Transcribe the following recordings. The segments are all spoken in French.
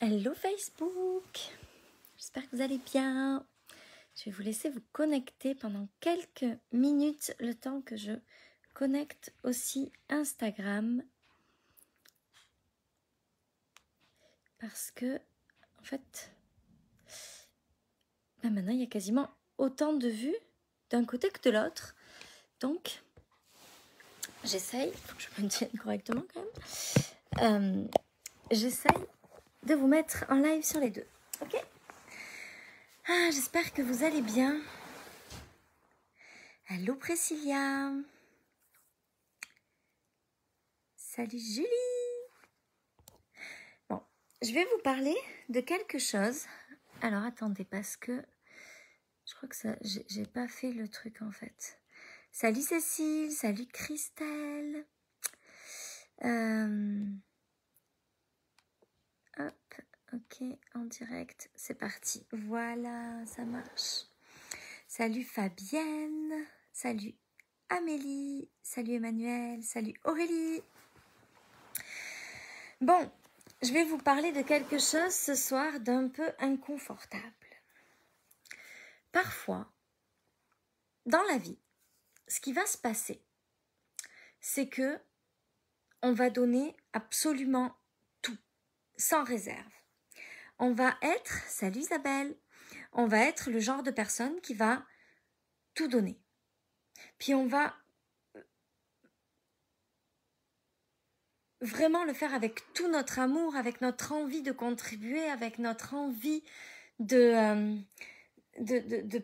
Hello Facebook, j'espère que vous allez bien. Je vais vous laisser vous connecter pendant quelques minutes, le temps que je connecte aussi Instagram. Parce que, en fait, maintenant il y a quasiment autant de vues d'un côté que de l'autre. Donc, j'essaye, il faut que je me tienne correctement quand même. J'essaye de vous mettre en live sur les deux, ok? J'espère que vous allez bien. Allô Priscilla. Salut Julie. Bon, je vais vous parler de quelque chose. Alors attendez, parce que je crois que ça, j'ai pas fait le truc en fait. Salut Cécile, salut Christelle. Hop, ok, en direct, c'est parti. Voilà, ça marche. Salut Fabienne, salut Amélie, salut Emmanuel, salut Aurélie. Bon, je vais vous parler de quelque chose ce soir d'un peu inconfortable. Parfois, dans la vie, ce qui va se passer, c'est que on va donner absolument tout, sans réserve. On va être, salut Isabelle, on va être le genre de personne qui va tout donner. Puis on va vraiment le faire avec tout notre amour, avec notre envie de contribuer, avec notre envie de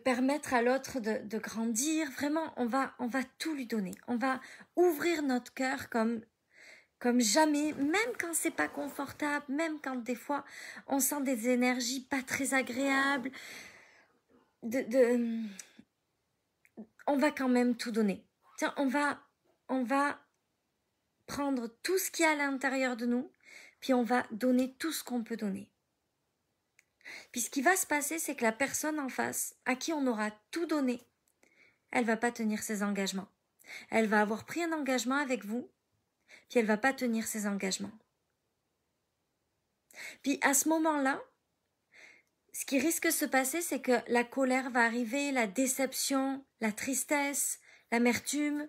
permettre à l'autre de grandir. Vraiment, on va tout lui donner. On va ouvrir notre cœur comme jamais, même quand c'est pas confortable, même quand des fois on sent des énergies pas très agréables. On va quand même tout donner. Tiens, on va prendre tout ce qu'il y a à l'intérieur de nous, puis on va donner tout ce qu'on peut donner. Puis ce qui va se passer, c'est que la personne en face, à qui on aura tout donné, elle va pas tenir ses engagements. Elle va avoir pris un engagement avec vous, puis elle va pas tenir ses engagements. Puis à ce moment-là, ce qui risque de se passer, c'est que la colère va arriver, la déception, la tristesse, l'amertume.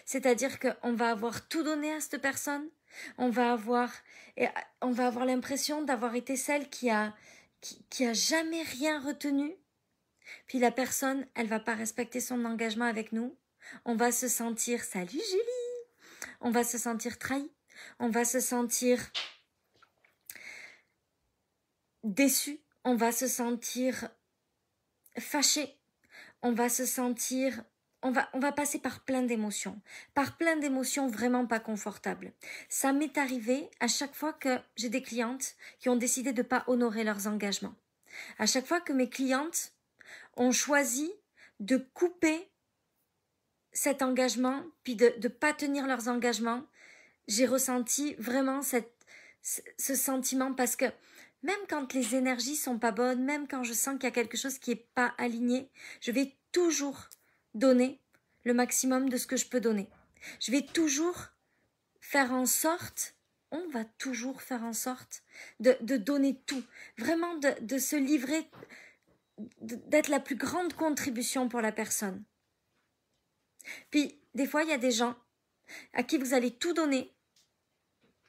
C'est-à-dire qu'on va avoir tout donné à cette personne. On va avoir l'impression d'avoir été celle qui a jamais rien retenu. Puis la personne, elle va pas respecter son engagement avec nous. On va se sentir, salut Julie, on va se sentir trahi. On va se sentir déçu. On va se sentir fâché. On va se sentir, on va passer par plein d'émotions vraiment pas confortables. Ça m'est arrivé à chaque fois que j'ai des clientes qui ont décidé de pas honorer leurs engagements. À chaque fois que mes clientes ont choisi de couper cet engagement, puis de pas tenir leurs engagements, j'ai ressenti vraiment ce sentiment, parce que même quand les énergies sont pas bonnes, même quand je sens qu'il y a quelque chose qui est pas aligné, je vais toujours donner le maximum de ce que je peux donner. Je vais toujours faire en sorte, on va toujours faire en sorte de donner tout, vraiment de se livrer, d'être la plus grande contribution pour la personne. Puis, des fois, il y a des gens à qui vous allez tout donner,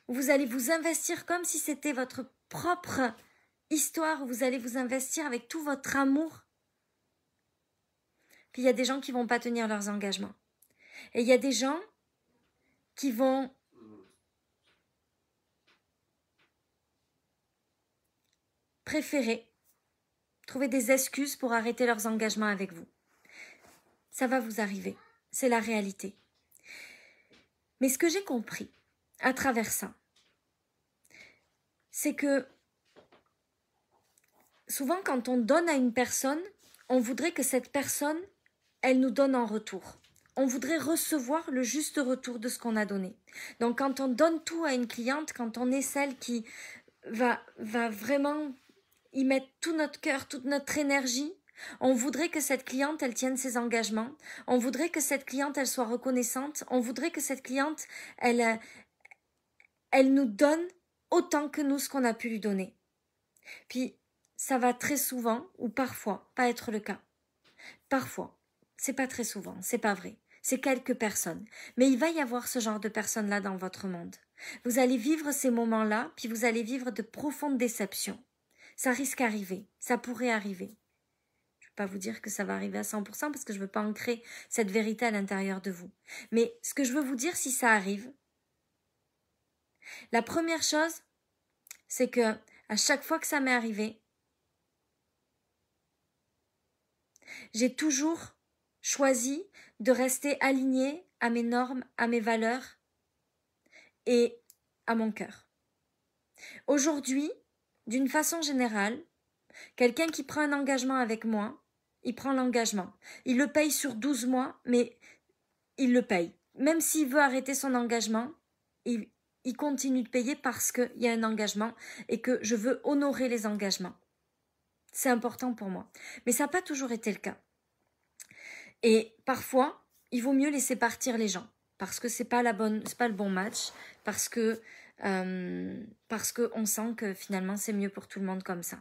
vous allez vous investir comme si c'était votre propre histoire, vous allez vous investir avec tout votre amour. Puis il y a des gens qui vont pas tenir leurs engagements. Et il y a des gens qui vont préférer trouver des excuses pour arrêter leurs engagements avec vous. Ça va vous arriver, c'est la réalité. Mais ce que j'ai compris à travers ça, c'est que souvent quand on donne à une personne, on voudrait que cette personne, elle nous donne en retour. On voudrait recevoir le juste retour de ce qu'on a donné. Donc quand on donne tout à une cliente, quand on est celle qui va vraiment y mettre tout notre cœur, toute notre énergie, on voudrait que cette cliente, elle tienne ses engagements. On voudrait que cette cliente, elle soit reconnaissante. On voudrait que cette cliente, elle nous donne autant que nous ce qu'on a pu lui donner. Puis, ça va très souvent, ou parfois, pas être le cas. Parfois, c'est pas très souvent, c'est pas vrai. C'est quelques personnes. Mais il va y avoir ce genre de personnes-là dans votre monde. Vous allez vivre ces moments-là, puis vous allez vivre de profondes déceptions. Ça risque d'arriver, ça pourrait arriver. Je ne vais pas vous dire que ça va arriver à 100% parce que je ne veux pas ancrer cette vérité à l'intérieur de vous. Mais ce que je veux vous dire, si ça arrive, la première chose, c'est que à chaque fois que ça m'est arrivé, j'ai toujours choisi de rester alignée à mes normes, à mes valeurs et à mon cœur. Aujourd'hui, d'une façon générale, quelqu'un qui prend un engagement avec moi, il prend l'engagement. Il le paye sur 12 mois, mais il le paye. Même s'il veut arrêter son engagement, il continue de payer parce qu'il y a un engagement et que je veux honorer les engagements. C'est important pour moi. Mais ça n'a pas toujours été le cas. Et parfois, il vaut mieux laisser partir les gens parce que c'est pas le bon match, parce que on sent que finalement c'est mieux pour tout le monde comme ça.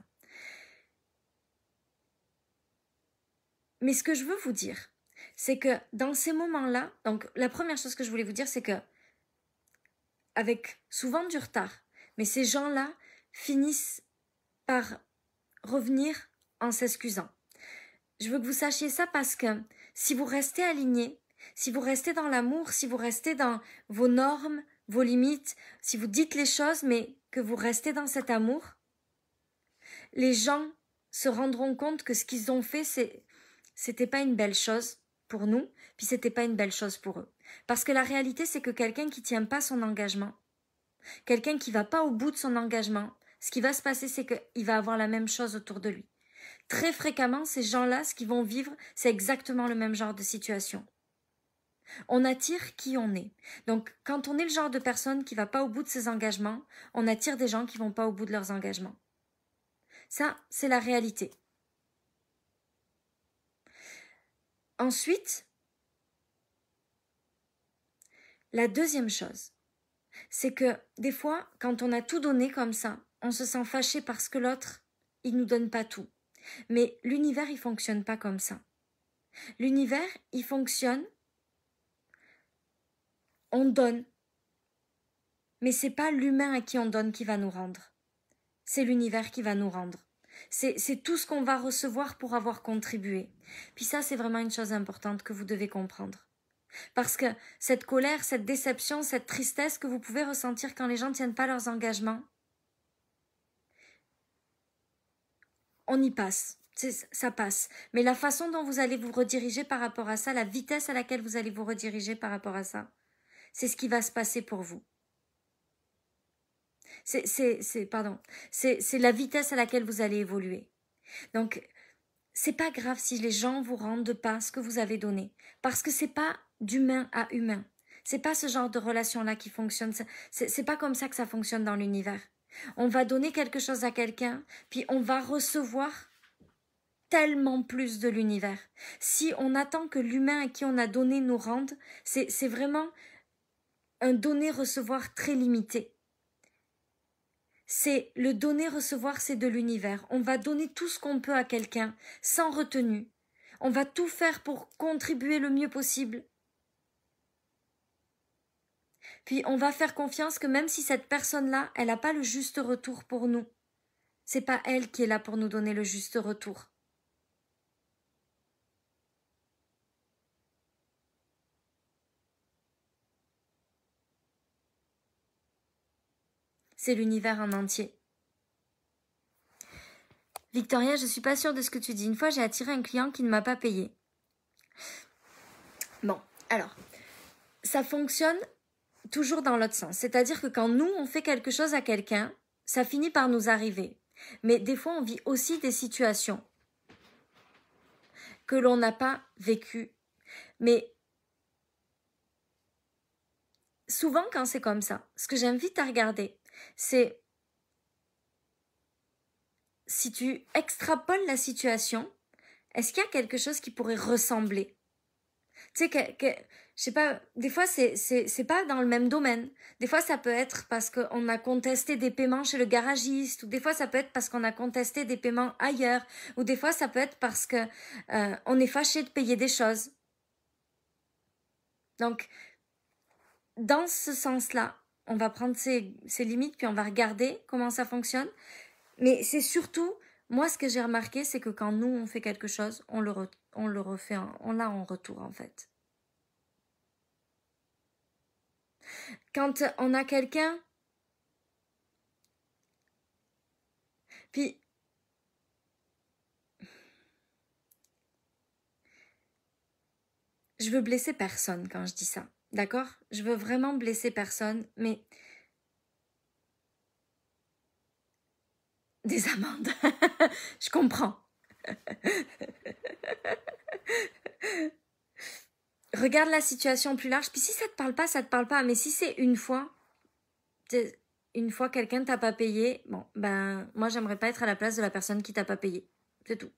Mais ce que je veux vous dire, c'est que dans ces moments-là, donc la première chose que je voulais vous dire, c'est que avec souvent du retard, mais ces gens-là finissent par revenir en s'excusant. Je veux que vous sachiez ça parce que si vous restez aligné, si vous restez dans l'amour, si vous restez dans vos normes, vos limites, si vous dites les choses, mais que vous restez dans cet amour, les gens se rendront compte que ce qu'ils ont fait, c'était pas une belle chose pour nous, puis c'était pas une belle chose pour eux. Parce que la réalité, c'est que quelqu'un qui tient pas son engagement, quelqu'un qui va pas au bout de son engagement, ce qui va se passer, c'est qu'il va avoir la même chose autour de lui. Très fréquemment, ces gens-là, ce qu'ils vont vivre, c'est exactement le même genre de situation. On attire qui on est. Donc, quand on est le genre de personne qui va pas au bout de ses engagements, on attire des gens qui vont pas au bout de leurs engagements. Ça, c'est la réalité. Ensuite, la deuxième chose, c'est que des fois, quand on a tout donné comme ça, on se sent fâché parce que l'autre, il nous donne pas tout. Mais l'univers, il fonctionne pas comme ça. L'univers, il fonctionne, on donne. Mais c'est pas l'humain à qui on donne qui va nous rendre. C'est l'univers qui va nous rendre. C'est tout ce qu'on va recevoir pour avoir contribué. Puis ça, c'est vraiment une chose importante que vous devez comprendre. Parce que cette colère, cette déception, cette tristesse que vous pouvez ressentir quand les gens ne tiennent pas leurs engagements, on y passe. Ça passe. Mais la façon dont vous allez vous rediriger par rapport à ça, la vitesse à laquelle vous allez vous rediriger par rapport à ça, c'est ce qui va se passer pour vous. C'est la vitesse à laquelle vous allez évoluer. Donc, c'est pas grave si les gens vous rendent pas ce que vous avez donné. Parce que c'est pas d'humain à humain. C'est pas ce genre de relation-là qui fonctionne. C'est pas comme ça que ça fonctionne dans l'univers. On va donner quelque chose à quelqu'un, puis on va recevoir tellement plus de l'univers. Si on attend que l'humain à qui on a donné nous rende, c'est vraiment un donner-recevoir très limité. C'est le donner-recevoir, c'est de l'univers. On va donner tout ce qu'on peut à quelqu'un, sans retenue. On va tout faire pour contribuer le mieux possible. Puis on va faire confiance que même si cette personne-là, elle n'a pas le juste retour pour nous, c'est pas elle qui est là pour nous donner le juste retour. C'est l'univers en entier. Victoria, je suis pas sûre de ce que tu dis. Une fois, j'ai attiré un client qui ne m'a pas payé. Bon, alors, ça fonctionne toujours dans l'autre sens. C'est-à-dire que quand nous, on fait quelque chose à quelqu'un, ça finit par nous arriver. Mais des fois, on vit aussi des situations que l'on n'a pas vécues. Mais souvent, quand c'est comme ça, ce que j'invite à regarder, c'est si tu extrapoles la situation, est-ce qu'il y a quelque chose qui pourrait ressembler? Tu sais, je sais pas, des fois, c'est pas dans le même domaine. Des fois, ça peut être parce qu'on a contesté des paiements chez le garagiste, ou des fois, ça peut être parce qu'on a contesté des paiements ailleurs, ou des fois, ça peut être parce que on est fâché de payer des choses. Donc, dans ce sens-là, on va prendre ses limites, puis on va regarder comment ça fonctionne. Mais c'est surtout, moi, ce que j'ai remarqué, c'est que quand nous, on fait quelque chose, on le refait, on l'a en retour, en fait. Quand on a quelqu'un, puis je veux blesser personne quand je dis ça, d'accord? Je veux vraiment blesser personne, mais des amendes, je comprends. Regarde la situation plus large, puis si ça te parle pas, ça te parle pas, mais si c'est une fois quelqu'un t'a pas payé, bon, ben, moi j'aimerais pas être à la place de la personne qui t'a pas payé, c'est tout.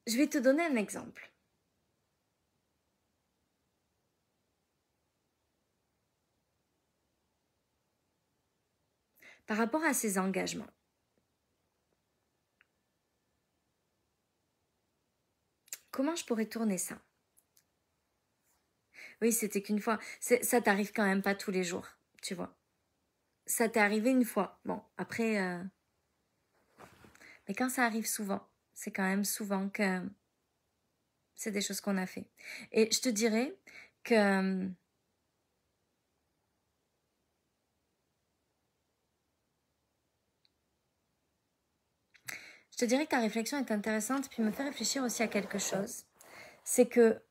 Je vais te donner un exemple. Par rapport à ses engagements. Comment je pourrais tourner ça? Oui, c'était qu'une fois. Ça t'arrive quand même pas tous les jours, tu vois. Ça t'est arrivé une fois. Bon, après... Mais quand ça arrive souvent, c'est quand même souvent que c'est des choses qu'on a fait. Et je te dirais que... Je te dirais que ta réflexion est intéressante, puis me fait réfléchir aussi à quelque chose. C'est que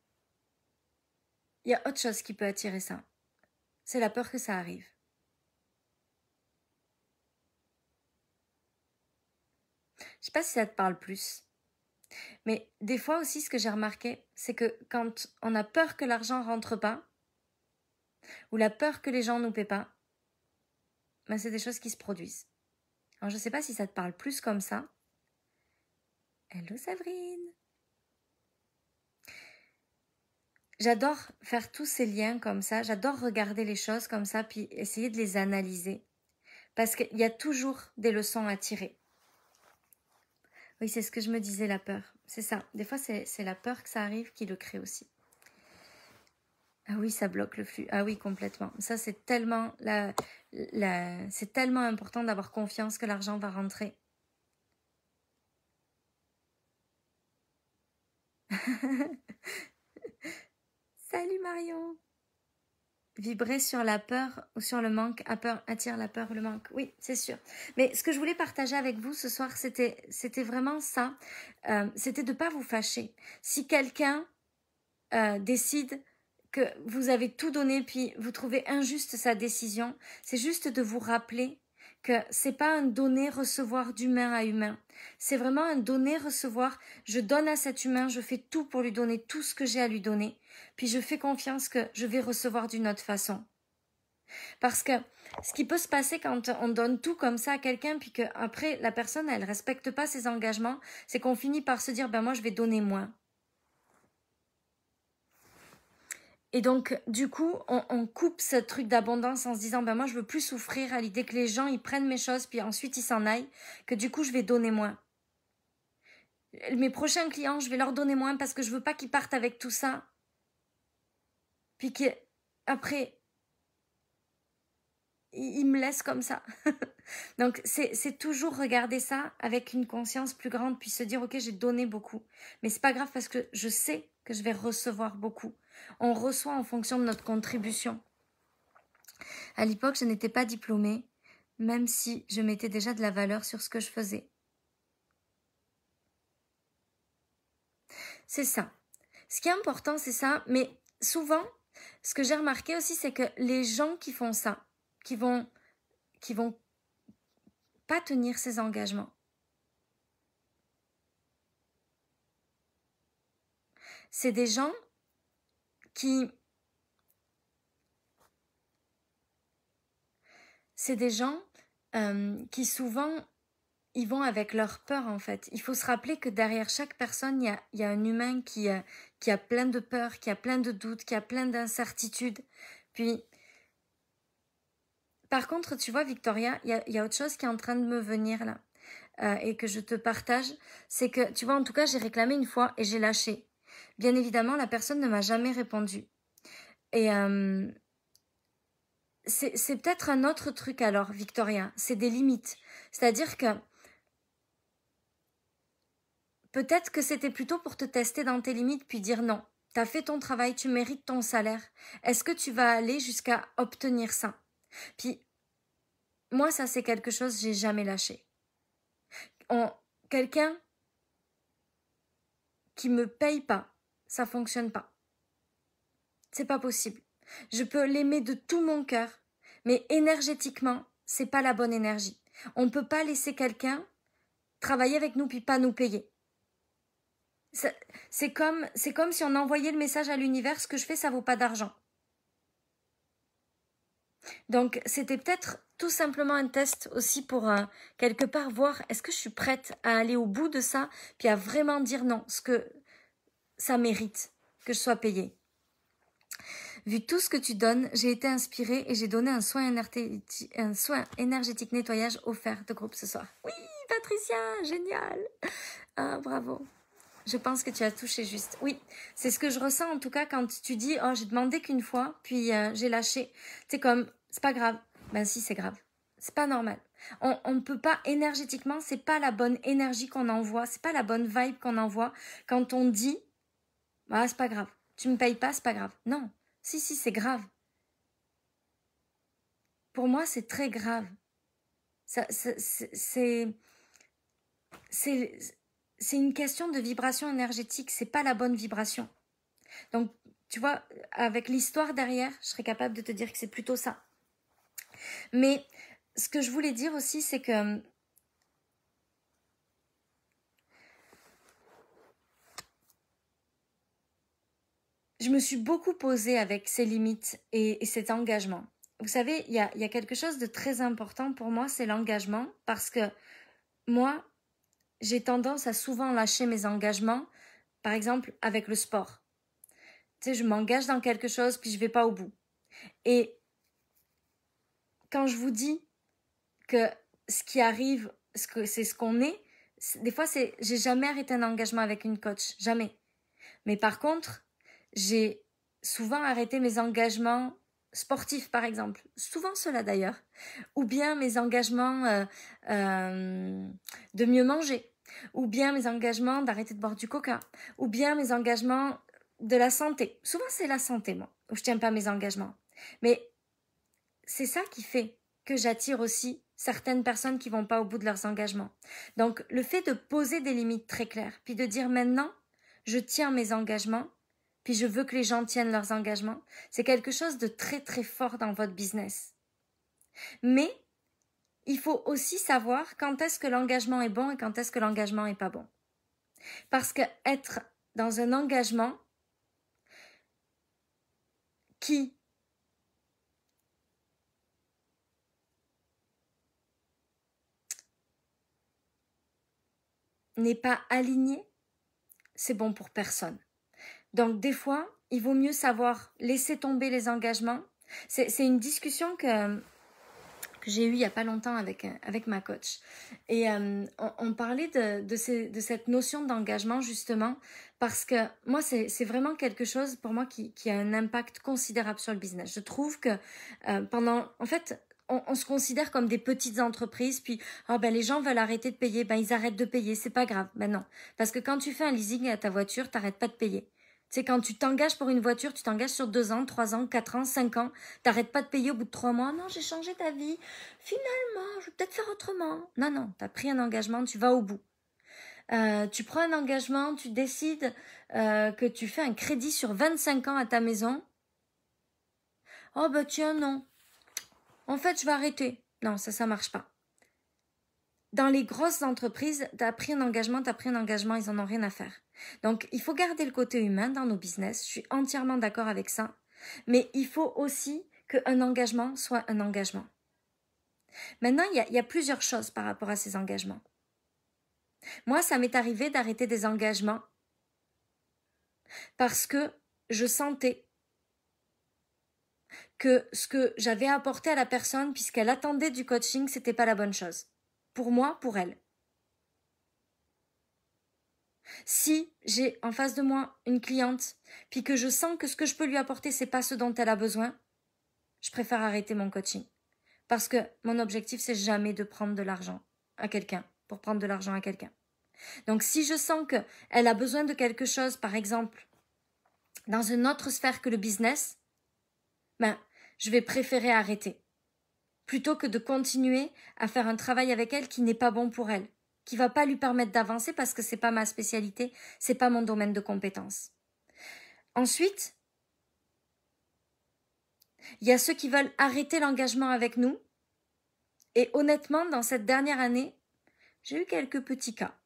il y a autre chose qui peut attirer ça. C'est la peur que ça arrive. Je sais pas si ça te parle plus. Mais des fois aussi, ce que j'ai remarqué, c'est que quand on a peur que l'argent rentre pas, ou la peur que les gens nous paient pas, ben c'est des choses qui se produisent. Alors je sais pas si ça te parle plus comme ça. Hello Sabrine. J'adore faire tous ces liens comme ça, j'adore regarder les choses comme ça, puis essayer de les analyser. Parce qu'il y a toujours des leçons à tirer. Oui, c'est ce que je me disais, la peur. C'est ça. Des fois, c'est la peur que ça arrive qui le crée aussi. Ah oui, ça bloque le flux. Ah oui, complètement. Ça, c'est tellement, c'est tellement important d'avoir confiance que l'argent va rentrer. Salut Marion. Vibrer sur la peur ou sur le manque attire la peur ou le manque. Oui, c'est sûr. Mais ce que je voulais partager avec vous ce soir, c'était vraiment ça. C'était de ne pas vous fâcher. Si quelqu'un décide que vous avez tout donné puis vous trouvez injuste sa décision, c'est juste de vous rappeler que c'est pas un donner-recevoir d'humain à humain. C'est vraiment un donner-recevoir. Je donne à cet humain, je fais tout pour lui donner tout ce que j'ai à lui donner. Puis je fais confiance que je vais recevoir d'une autre façon. Parce que ce qui peut se passer quand on donne tout comme ça à quelqu'un, puis qu'après la personne, elle respecte pas ses engagements, c'est qu'on finit par se dire, ben moi je vais donner moins. Et donc, du coup, on coupe ce truc d'abondance en se disant, ben moi, je veux plus souffrir à l'idée que les gens, ils prennent mes choses, puis ensuite ils s'en aillent, que du coup, je vais donner moins. Mes prochains clients, je vais leur donner moins parce que je veux pas qu'ils partent avec tout ça. Puis qu'après, ils me laissent comme ça. Donc, c'est toujours regarder ça avec une conscience plus grande, puis se dire, ok, j'ai donné beaucoup. Mais c'est pas grave parce que je sais que je vais recevoir beaucoup. On reçoit en fonction de notre contribution. À l'époque, je n'étais pas diplômée, même si je mettais déjà de la valeur sur ce que je faisais. C'est ça. Ce qui est important, c'est ça. Mais souvent, ce que j'ai remarqué aussi, c'est que les gens qui font ça, qui vont pas tenir ces engagements, c'est des gens qui souvent ils vont avec leur peur en fait. Il faut se rappeler que derrière chaque personne, il y a un humain qui a plein de peurs, qui a plein de doutes, qui a plein d'incertitudes. Puis, par contre, tu vois, Victoria, il y a autre chose qui est en train de me venir là et que je te partage. C'est que, tu vois, en tout cas, j'ai réclamé une fois et j'ai lâché. Bien évidemment, la personne ne m'a jamais répondu. Et c'est peut-être un autre truc alors, Victoria. C'est des limites. C'est-à-dire que peut-être que c'était plutôt pour te tester dans tes limites puis dire non. T'as fait ton travail, tu mérites ton salaire. Est-ce que tu vas aller jusqu'à obtenir ça? Puis, moi, ça, c'est quelque chose que j'ai jamais lâché. Quelqu'un qui me paye pas, ça fonctionne pas. C'est pas possible. Je peux l'aimer de tout mon cœur, mais énergétiquement, c'est pas la bonne énergie. On peut pas laisser quelqu'un travailler avec nous puis pas nous payer. C'est comme si on envoyait le message à l'univers, ce que je fais, ça vaut pas d'argent. Donc, c'était peut-être tout simplement un test aussi pour quelque part voir est-ce que je suis prête à aller au bout de ça, puis à vraiment dire non, ce que ça mérite que je sois payée. Vu tout ce que tu donnes, j'ai été inspirée et j'ai donné un soin énergétique nettoyage offert de groupe ce soir. Oui, Patricia, génial. Ah, bravo. Je pense que tu as touché juste. Oui, c'est ce que je ressens en tout cas quand tu dis « Oh, j'ai demandé qu'une fois, puis j'ai lâché. » C'est comme « C'est pas grave. » Ben si, c'est grave. C'est pas normal. On ne peut pas énergétiquement, c'est pas la bonne énergie qu'on envoie, c'est pas la bonne vibe qu'on envoie quand on dit « Ah, c'est pas grave. Tu me payes pas, c'est pas grave. » Non. Si, c'est grave. Pour moi, c'est très grave. C'est une question de vibration énergétique. C'est pas la bonne vibration. Donc, tu vois, avec l'histoire derrière, je serais capable de te dire que c'est plutôt ça. Mais ce que je voulais dire aussi, c'est que je me suis beaucoup posée avec ces limites et cet engagement. Vous savez, il y a quelque chose de très important pour moi, c'est l'engagement, parce que moi, j'ai tendance à souvent lâcher mes engagements, par exemple avec le sport. Tu sais, je m'engage dans quelque chose, puis je vais pas au bout. Et quand je vous dis que ce qui arrive, c'est ce qu'on est, des fois, j'ai jamais arrêté un engagement avec une coach, jamais. Mais par contre, j'ai souvent arrêté mes engagements sportifs, par exemple. Souvent ceux-là d'ailleurs. Ou bien mes engagements de mieux manger. Ou bien mes engagements d'arrêter de boire du coca. Ou bien mes engagements de la santé. Souvent c'est la santé, moi, où je tiens pas mes engagements. Mais c'est ça qui fait que j'attire aussi certaines personnes qui vont pas au bout de leurs engagements. Donc le fait de poser des limites très claires, puis de dire maintenant, je tiens mes engagements, puis je veux que les gens tiennent leurs engagements, c'est quelque chose de très très fort dans votre business. Mais il faut aussi savoir quand est-ce que l'engagement est bon et quand est-ce que l'engagement est pas bon. Parce que être dans un engagement qui n'est pas aligné, c'est bon pour personne. Donc des fois, il vaut mieux savoir laisser tomber les engagements. C'est une discussion que j'ai eue il n'y a pas longtemps avec ma coach. Et on parlait de cette notion d'engagement justement parce que moi, c'est vraiment quelque chose pour moi qui a un impact considérable sur le business. Je trouve que en fait, on se considère comme des petites entreprises, puis les gens veulent arrêter de payer, ils arrêtent de payer, c'est pas grave. Ben non, parce que quand tu fais un leasing à ta voiture, t'arrêtes pas de payer. Tu sais, quand tu t'engages pour une voiture, tu t'engages sur 2 ans, 3 ans, 4 ans, 5 ans, t'arrêtes pas de payer au bout de 3 mois. Non, j'ai changé ta vie. Finalement, je vais peut-être faire autrement. Non, t'as pris un engagement, tu vas au bout. Tu prends un engagement, tu décides que tu fais un crédit sur 25 ans à ta maison. Oh tiens, non. En fait, je vais arrêter. Non, ça marche pas. Dans les grosses entreprises, t'as pris un engagement, ils en ont rien à faire. Donc, il faut garder le côté humain dans nos business. Je suis entièrement d'accord avec ça. Mais il faut aussi qu'un engagement soit un engagement. Maintenant, il y a plusieurs choses par rapport à ces engagements. Moi, ça m'est arrivé d'arrêter des engagements parce que je sentais que ce que j'avais apporté à la personne, puisqu'elle attendait du coaching, c'était pas la bonne chose. Pour moi, pour elle. Si j'ai en face de moi une cliente, puis que je sens que ce que je peux lui apporter, c'est pas ce dont elle a besoin, je préfère arrêter mon coaching. Parce que mon objectif, c'est jamais de prendre de l'argent à quelqu'un, pour prendre de l'argent à quelqu'un. Donc si je sens qu'elle a besoin de quelque chose, par exemple, dans une autre sphère que le business, ben, je vais préférer arrêter. Plutôt que de continuer à faire un travail avec elle qui n'est pas bon pour elle, qui va pas lui permettre d'avancer parce que c'est pas ma spécialité, c'est pas mon domaine de compétence. Ensuite, il y a ceux qui veulent arrêter l'engagement avec nous. Et honnêtement, dans cette dernière année, j'ai eu quelques petits cas.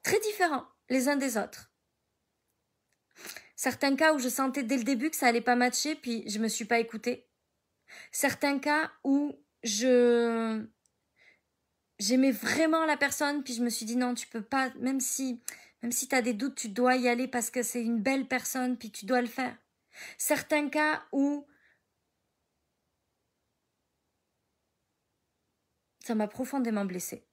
Très différents les uns des autres. Certains cas où je sentais dès le début que ça allait pas matcher, puis je me suis pas écoutée. Certains cas où j'aimais vraiment la personne, puis je me suis dit non, tu peux pas, même si tu as des doutes, tu dois y aller parce que c'est une belle personne, puis tu dois le faire. Certains cas où ça m'a profondément blessée.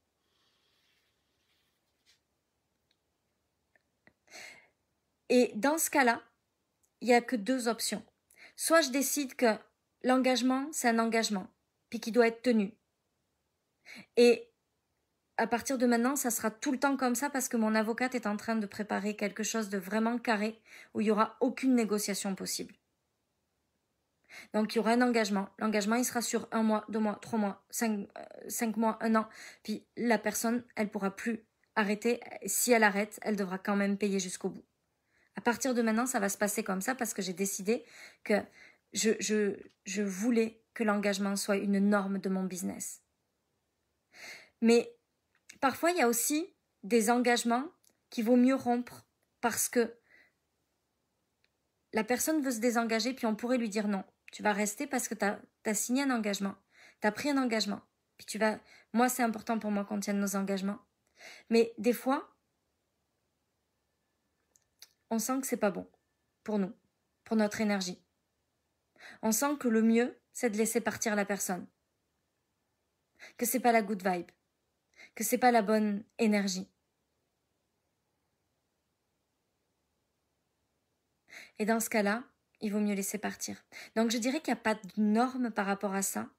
Et dans ce cas-là, il n'y a que deux options. Soit je décide que l'engagement, c'est un engagement, puis qu'il doit être tenu. Et à partir de maintenant, ça sera tout le temps comme ça parce que mon avocate est en train de préparer quelque chose de vraiment carré où il n'y aura aucune négociation possible. Donc il y aura un engagement. L'engagement, il sera sur 1 mois, 2 mois, 3 mois, 5 mois, 1 an. Puis la personne, elle ne pourra plus arrêter. Si elle arrête, elle devra quand même payer jusqu'au bout. À partir de maintenant, ça va se passer comme ça parce que j'ai décidé que je voulais que l'engagement soit une norme de mon business. Mais parfois, il y a aussi des engagements qu'il vaut mieux rompre parce que la personne veut se désengager, puis on pourrait lui dire non. Tu vas rester parce que tu as signé un engagement. Tu as pris un engagement. Puis tu vas... Moi, c'est important pour moi qu'on tienne nos engagements. Mais des fois, on sent que c'est pas bon pour nous, pour notre énergie. On sent que le mieux, c'est de laisser partir la personne. Que c'est pas la good vibe. Que c'est pas la bonne énergie. Et dans ce cas-là, il vaut mieux laisser partir. Donc je dirais qu'il n'y a pas de norme par rapport à ça.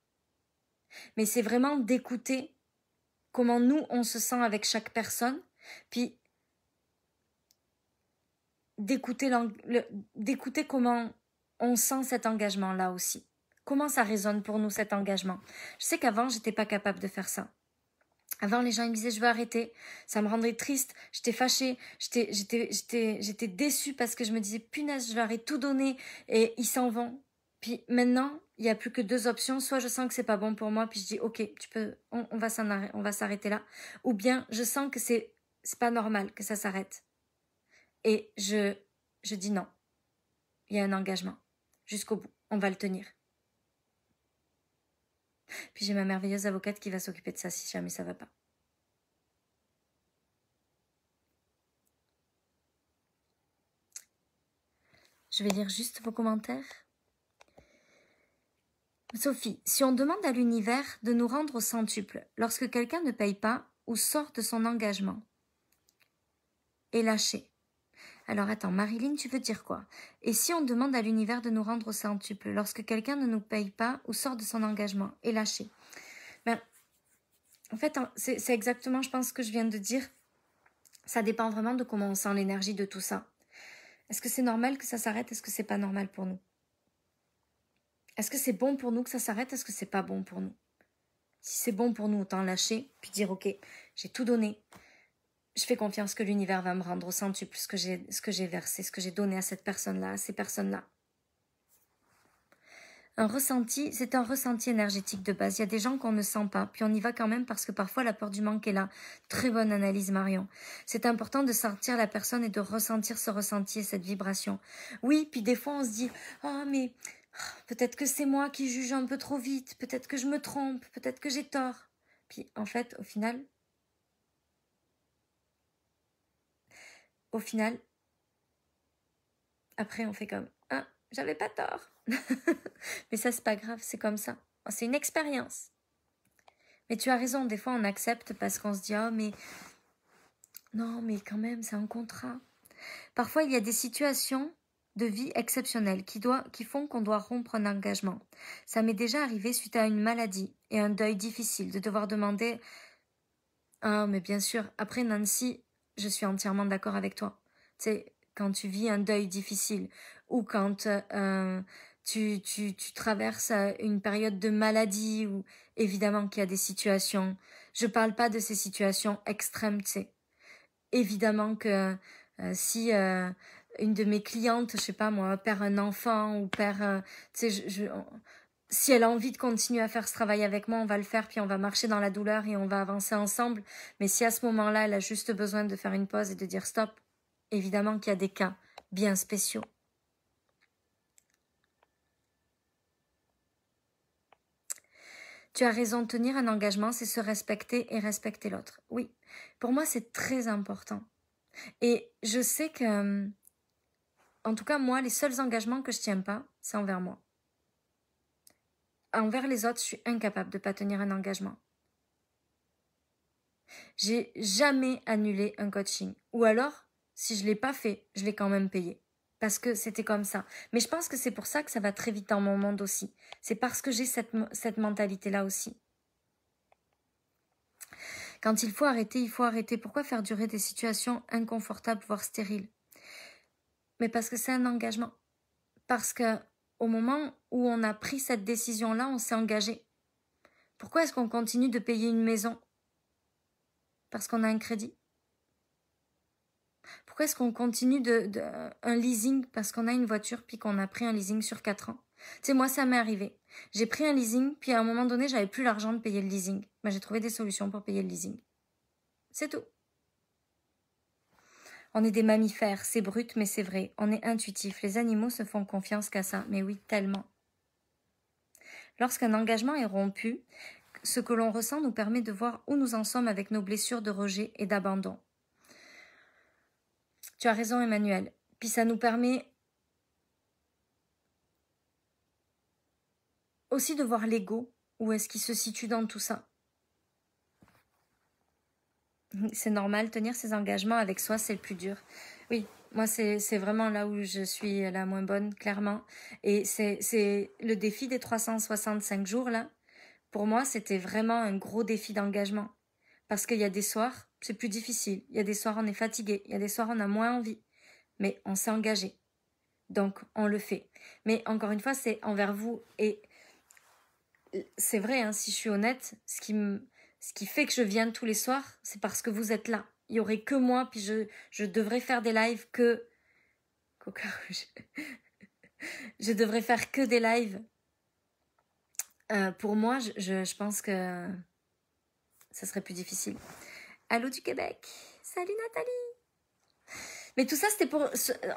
Mais c'est vraiment d'écouter comment nous, on se sent avec chaque personne. Puis d'écouter comment on sent cet engagement-là aussi. Comment ça résonne pour nous, cet engagement. Je sais qu'avant, j'étais pas capable de faire ça. Avant, les gens ils me disaient je veux arrêter, ça me rendrait triste, j'étais fâchée, j'étais déçue parce que je me disais punaise, je leur ai tout donné et ils s'en vont. Puis maintenant, il n'y a plus que deux options, soit je sens que c'est pas bon pour moi, puis je dis ok, on va s'arrêter là, ou bien je sens que c'est pas normal que ça s'arrête. Et je dis non, il y a un engagement, jusqu'au bout, on va le tenir. Puis j'ai ma merveilleuse avocate qui va s'occuper de ça si jamais ça va pas. Je vais lire juste vos commentaires. Sophie, si on demande à l'univers de nous rendre au centuple lorsque quelqu'un ne paye pas ou sort de son engagement et lâché. Alors attends, Marilyn, tu veux dire quoi? Et si on demande à l'univers de nous rendre au centuple lorsque quelqu'un ne nous paye pas ou sort de son engagement et lâché? En fait, c'est exactement, je pense, ce que je viens de dire. Ça dépend vraiment de comment on sent l'énergie de tout ça. Est-ce que c'est normal que ça s'arrête? Est-ce que c'est pas normal pour nous? Est-ce que c'est bon pour nous que ça s'arrête? Est-ce que c'est pas bon pour nous? Si c'est bon pour nous, autant lâcher, puis dire ok, j'ai tout donné. Je fais confiance que l'univers va me rendre au centuple ce que j'ai versé, ce que j'ai donné à cette personne-là, à ces personnes-là. Un ressenti, c'est un ressenti énergétique de base. Il y a des gens qu'on ne sent pas, puis on y va quand même parce que parfois la peur du manque est là. Très bonne analyse, Marion. C'est important de sentir la personne et de ressentir ce ressenti et cette vibration. Oui, puis des fois on se dit « Oh, mais peut-être que c'est moi qui juge un peu trop vite, peut-être que je me trompe, peut-être que j'ai tort. » Puis en fait, au final, au final, après on fait comme « Ah, j'avais pas tort !» Mais ça, c'est pas grave, c'est comme ça. C'est une expérience. Mais tu as raison, des fois on accepte parce qu'on se dit « Oh, mais non, mais quand même, c'est un contrat. » Parfois, il y a des situations de vie exceptionnelles qui font qu'on doit rompre un engagement. Ça m'est déjà arrivé suite à une maladie et un deuil difficile de devoir demander « Ah, mais bien sûr, après Nancy, je suis entièrement d'accord avec toi. » Tu sais, quand tu vis un deuil difficile ou quand tu traverses une période de maladie ou évidemment qu'il y a des situations. Je parle pas de ces situations extrêmes, tu sais. Évidemment que si une de mes clientes, je sais pas moi, perd un enfant ou perd, tu sais, si elle a envie de continuer à faire ce travail avec moi, on va le faire, puis on va marcher dans la douleur et on va avancer ensemble. Mais si à ce moment-là, elle a juste besoin de faire une pause et de dire stop, évidemment qu'il y a des cas bien spéciaux. Tu as raison, tenir un engagement, c'est se respecter et respecter l'autre. Oui, pour moi, c'est très important. Et je sais que, en tout cas, moi, les seuls engagements que je tiens pas, c'est envers moi. Envers les autres, je suis incapable de pas tenir un engagement. J'ai jamais annulé un coaching. Ou alors, si je l'ai pas fait, je l'ai quand même payé. Parce que c'était comme ça. Mais je pense que c'est pour ça que ça va très vite dans mon monde aussi. C'est parce que j'ai cette mentalité-là aussi. Quand il faut arrêter, il faut arrêter. Pourquoi faire durer des situations inconfortables, voire stériles? Mais parce que c'est un engagement. Parce que au moment où on a pris cette décision-là, on s'est engagé. Pourquoi est-ce qu'on continue de payer une maison? Parce qu'on a un crédit. Pourquoi est-ce qu'on continue un leasing parce qu'on a une voiture puis qu'on a pris un leasing sur 4 ans? Tu sais, moi, ça m'est arrivé. J'ai pris un leasing, puis à un moment donné, j'avais plus l'argent de payer le leasing. Ben, j'ai trouvé des solutions pour payer le leasing. C'est tout. On est des mammifères, c'est brut, mais c'est vrai. On est intuitif. Les animaux se font confiance qu'à ça. Mais oui, tellement. Lorsqu'un engagement est rompu, ce que l'on ressent nous permet de voir où nous en sommes avec nos blessures de rejet et d'abandon. Tu as raison, Emmanuel. Puis ça nous permet aussi de voir l'ego, où est-ce qu'il se situe dans tout ça. C'est normal, tenir ses engagements avec soi, c'est le plus dur. Oui, moi, c'est vraiment là où je suis la moins bonne, clairement. Et c'est le défi des 365 jours, là. Pour moi, c'était vraiment un gros défi d'engagement. Parce qu'il y a des soirs, c'est plus difficile. Il y a des soirs, on est fatigué. Il y a des soirs, on a moins envie. Mais on s'est engagé. Donc, on le fait. Mais encore une fois, c'est envers vous. Et c'est vrai, hein, si je suis honnête, ce qui fait que je viens tous les soirs, c'est parce que vous êtes là. Il y aurait que moi, puis je devrais faire des lives que... Coca Rouge. Je devrais faire que des lives. Pour moi, je pense que ça serait plus difficile. Allô du Québec. Salut Nathalie. Mais tout ça, c'était pour...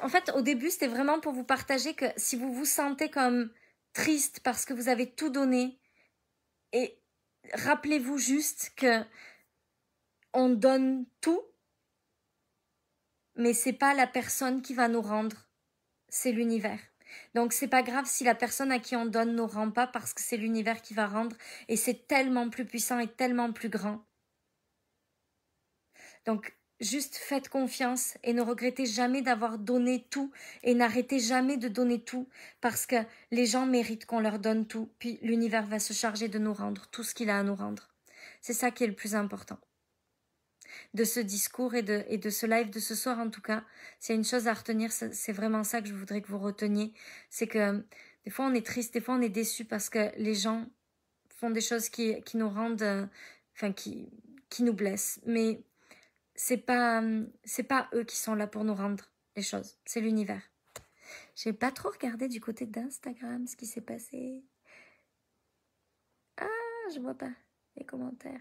En fait, au début, c'était vraiment pour vous partager que si vous vous sentez comme triste parce que vous avez tout donné, et rappelez-vous juste que on donne tout, mais c'est pas la personne qui va nous rendre, c'est l'univers. Donc c'est pas grave si la personne à qui on donne nous rend pas, parce que c'est l'univers qui va rendre, et c'est tellement plus puissant et tellement plus grand. Donc juste faites confiance et ne regrettez jamais d'avoir donné tout, et n'arrêtez jamais de donner tout, parce que les gens méritent qu'on leur donne tout, puis l'univers va se charger de nous rendre tout ce qu'il a à nous rendre. C'est ça qui est le plus important de ce discours et de ce live de ce soir. En tout cas, s'il y a une chose à retenir, c'est vraiment ça que je voudrais que vous reteniez. C'est que des fois on est triste, des fois on est déçu parce que les gens font des choses qui nous rendent, qui nous blessent. Mais c'est pas eux qui sont là pour nous rendre les choses, c'est l'univers. J'ai pas trop regardé du côté d'Instagram ce qui s'est passé. Ah, je vois pas les commentaires.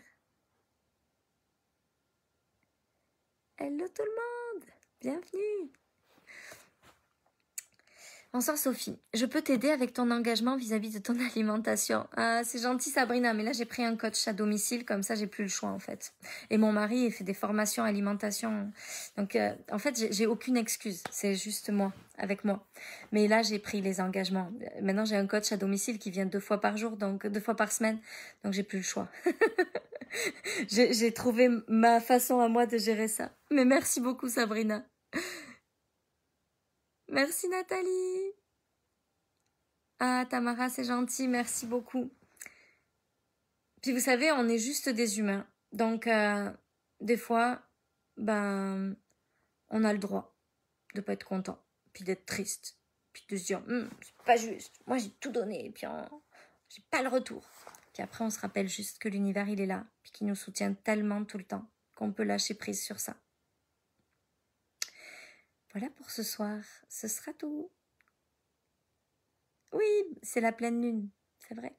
Hello tout le monde, bienvenue. Bonsoir Sophie, je peux t'aider avec ton engagement vis-à-vis de ton alimentation. Ah, c'est gentil Sabrina, mais là j'ai pris un coach à domicile, comme ça j'ai plus le choix en fait. Et mon mari il fait des formations alimentation, donc en fait j'ai aucune excuse, c'est juste moi, avec moi. Mais là j'ai pris les engagements. Maintenant j'ai un coach à domicile qui vient 2 fois par jour, donc 2 fois par semaine, donc j'ai plus le choix. J'ai trouvé ma façon à moi de gérer ça. Mais merci beaucoup Sabrina. Merci Nathalie. Ah Tamara, c'est gentil, merci beaucoup. Puis vous savez, on est juste des humains. Donc des fois, ben, on a le droit de pas être content, puis d'être triste, puis de se dire c'est pas juste. Moi j'ai tout donné, et puis j'ai pas le retour. Puis après on se rappelle juste que l'univers il est là, puis qu'il nous soutient tellement tout le temps qu'on peut lâcher prise sur ça. Voilà pour ce soir, ce sera tout. Oui, c'est la pleine lune, c'est vrai.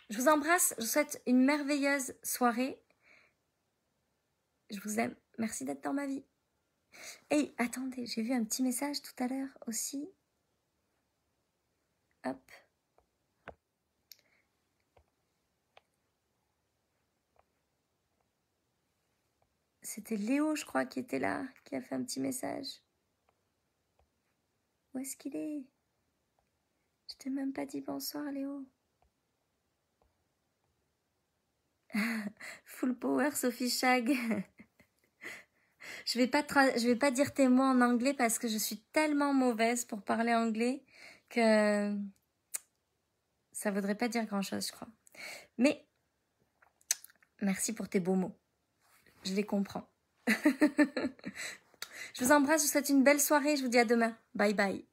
Je vous embrasse, je vous souhaite une merveilleuse soirée. Je vous aime, merci d'être dans ma vie. Hey, attendez, j'ai vu un petit message tout à l'heure aussi. Hop. C'était Léo, je crois, qui était là, qui a fait un petit message. Où est-ce qu'il est? Je t'ai même pas dit bonsoir, Léo. Full power, Sophie Chag. Je vais pas dire tes mots en anglais parce que je suis tellement mauvaise pour parler anglais que ça voudrait pas dire grand-chose, je crois. Mais merci pour tes beaux mots. Je les comprends. Je vous embrasse, je vous souhaite une belle soirée. Je vous dis à demain. Bye bye.